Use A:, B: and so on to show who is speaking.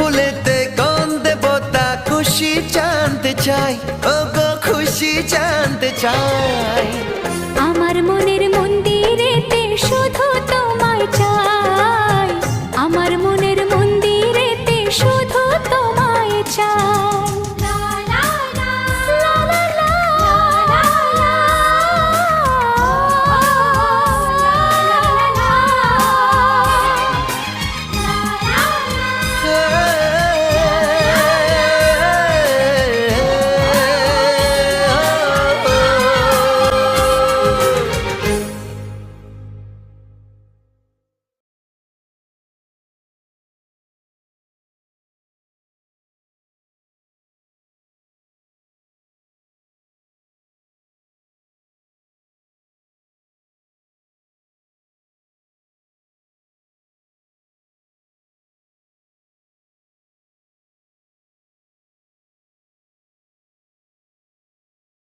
A: ফুলেতে কোন দেবতা খুশি জানতে চাই, ও গো খুশি জানতে চাই।
B: আমার মনের মন্দিরেতে শুধু তোমার